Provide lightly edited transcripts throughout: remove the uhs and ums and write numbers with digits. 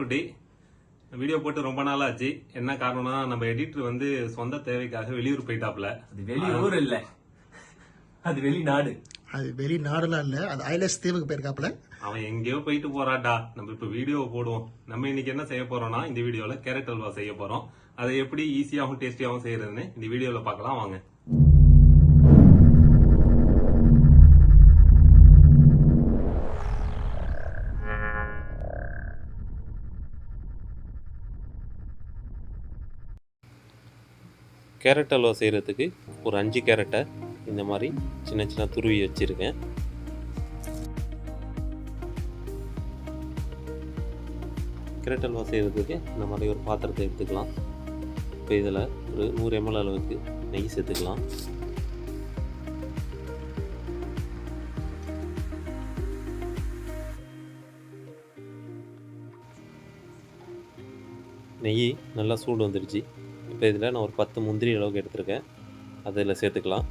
குட்டி வீடியோ போட்டு ரொம்ப நாள் ஆச்சு. என்ன காரணம்னா நம்ம எடிட்டர் வந்து சொந்த தேவைக்காக வெளியூர் போயிட்டாப்ல. அது வெளியூர் இல்ல, அது வெளிநாடு. அது வெளிநாடுலாம் இல்ல, அது ஐலஸ் தீவுக்கு போயிருக்காப்ல. அவன் எங்கேயோ போயிட்டு போறாடா. நம்ம இப்ப வீடியோ போடுவோம். நம்ம இன்னைக்கு என்ன செய்ய போறோம்னா, இந்த வீடியோல கேரட் அல்வா செய்ய போறோம். அதை எப்படி ஈஸியாகவும் டேஸ்டியாகவும் செய்யறதுன்னு இந்த வீடியோல பார்க்கலாம் வாங்க. கேரட் அல்வா செய்கிறதுக்கு ஒரு 5 கேரட்டை இந்த மாதிரி சின்ன சின்ன துருவி வச்சுருக்கேன். கேரட் அல்வா செய்கிறதுக்கு இந்த மாதிரி ஒரு பாத்திரத்தை எடுத்துக்கலாம். இப்போ இதில் ஒரு 100 ml அளவுக்கு நெய் சேர்த்துக்கலாம். நெய் நல்லா சூடு வந்துடுச்சு. இப்போ இதில் நான் ஒரு 10 முந்திரி அளவுக்கு எடுத்திருக்கேன், அதில் சேர்த்துக்கலாம்.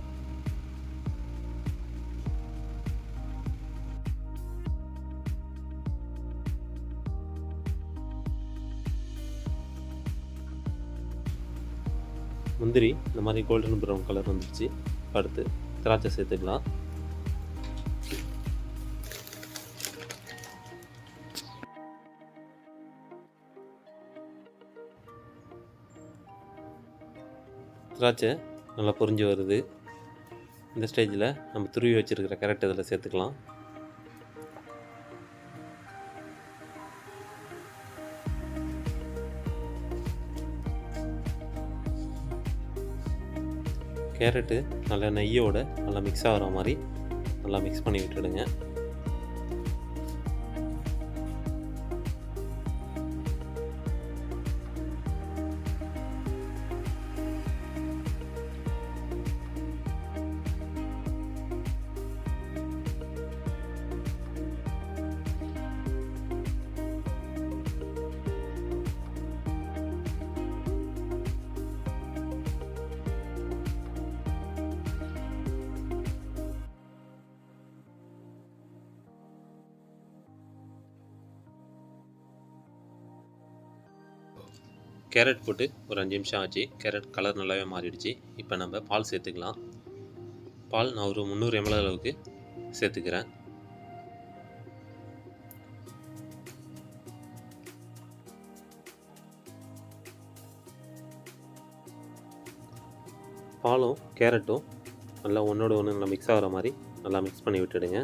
முந்திரி இந்த மாதிரி கோல்டன் ப்ரௌன் கலர் வந்துடுச்சு. அடுத்து திராட்சை சேர்த்துக்கலாம். திராட்சை நல்லா பொரிஞ்சு வருது. இந்த ஸ்டேஜில் நம்ம துருவி வச்சுருக்கிற கேரட் இதில் சேர்த்துக்கலாம். கேரட்டு நல்லா நெய்யோடு நல்லா மிக்ஸ் ஆகிற மாதிரி நல்லா மிக்ஸ் பண்ணி விட்டுடுங்க. கேரட் போட்டு ஒரு 5 நிமிஷம் ஆச்சு. கேரட் கலர் நல்லாவே மாறிடுச்சு. இப்போ நம்ம பால் சேர்த்துக்கலாம். பால் நான் ஒரு 300 ml அளவுக்கு சேர்த்துக்கிறேன். பாலும் கேரட்டும் நல்லா ஒன்றோட ஒன்று நல்லா மிக்ஸ் ஆகிற மாதிரி நல்லா மிக்ஸ் பண்ணி விட்டுடுங்க.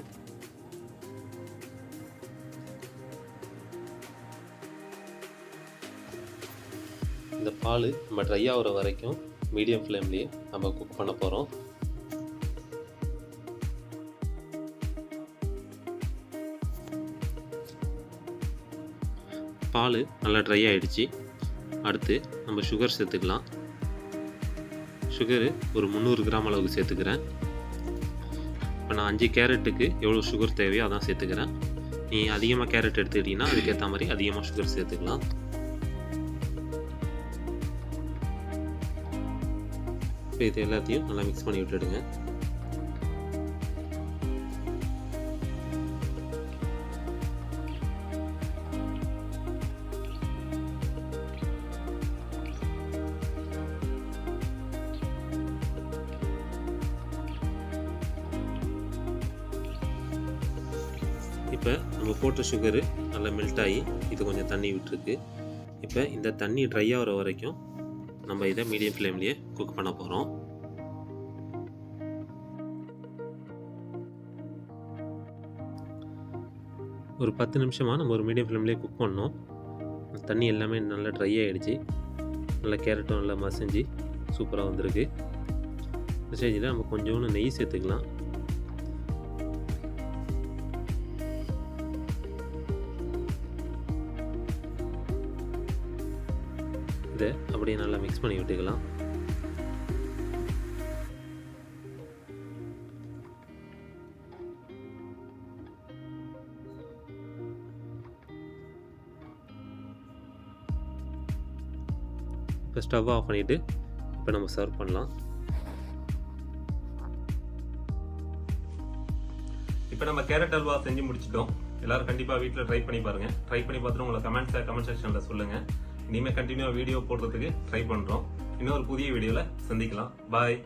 இந்த பால் நம்ம ட்ரை ஆகிற வரைக்கும் மீடியம் ஃப்ளேம்லேயே நம்ம குக் பண்ண போகிறோம். பால் நல்லா ட்ரை ஆகிடுச்சு. அடுத்து நம்ம சுகர் சேர்த்துக்கலாம். சுகரு ஒரு 300 கிராம் அளவுக்கு சேர்த்துக்கிறேன். இப்போ நான் 5 கேரட்டுக்கு எவ்வளோ சுகர் தேவையோ அதான் சேர்த்துக்கிறேன். நீ அதிகமாக கேரட் எடுத்துக்கிட்டிங்கன்னா அதுக்கேற்ற மாதிரி அதிகமாக சுகர் சேர்த்துக்கலாம். இது எல்லாத்தையும் நல்லா மிக்ஸ் பண்ணி விட்டுடுங்க. இப்போ நம்ம போட்ட சுகரு நல்லா மெல்ட் ஆகி இது கொஞ்சம் தண்ணி விட்டுருக்கு. இப்போ இந்த தண்ணி ட்ரை ஆகிற வரைக்கும் நம்ம இதை மீடியம் ஃப்ளேம்லேயே குக் பண்ண போகிறோம். ஒரு 10 நிமிஷமாக நம்ம ஒரு மீடியம் ஃப்ளேம்லேயே குக் பண்ணோம். தண்ணி எல்லாமே நல்லா ட்ரை ஆகிடுச்சு. நல்லா கேரட்டும் நல்லா மசிஞ்சு சூப்பராக வந்திருக்கு. இந்த ஸ்டேஜில் நம்ம கொஞ்சோண்டு நெய் சேர்த்துக்கலாம். இதை அப்படியே நல்லா மிக்ஸ் பண்ணி விட்டுக்கலாம். இப்போ ஸ்டவ் ஆஃப் பண்ணிவிட்டு இப்போ நம்ம சர்வ் பண்ணலாம். இப்போ நம்ம கேரட் அல்வா செஞ்சு முடிச்சிட்டோம். எல்லாரும் கண்டிப்பா வீட்டில் ட்ரை பண்ணி பாருங்க. ட்ரை பண்ணி பார்த்துட்டு உங்களை கமெண்ட் செக்ஷன்ல சொல்லுங்க. இனிமேல் கண்டினியூவா வீடியோ போடுறதுக்கு ட்ரை பண்றோம். இன்னொரு புதிய வீடியோல சந்திக்கலாம். பாய்.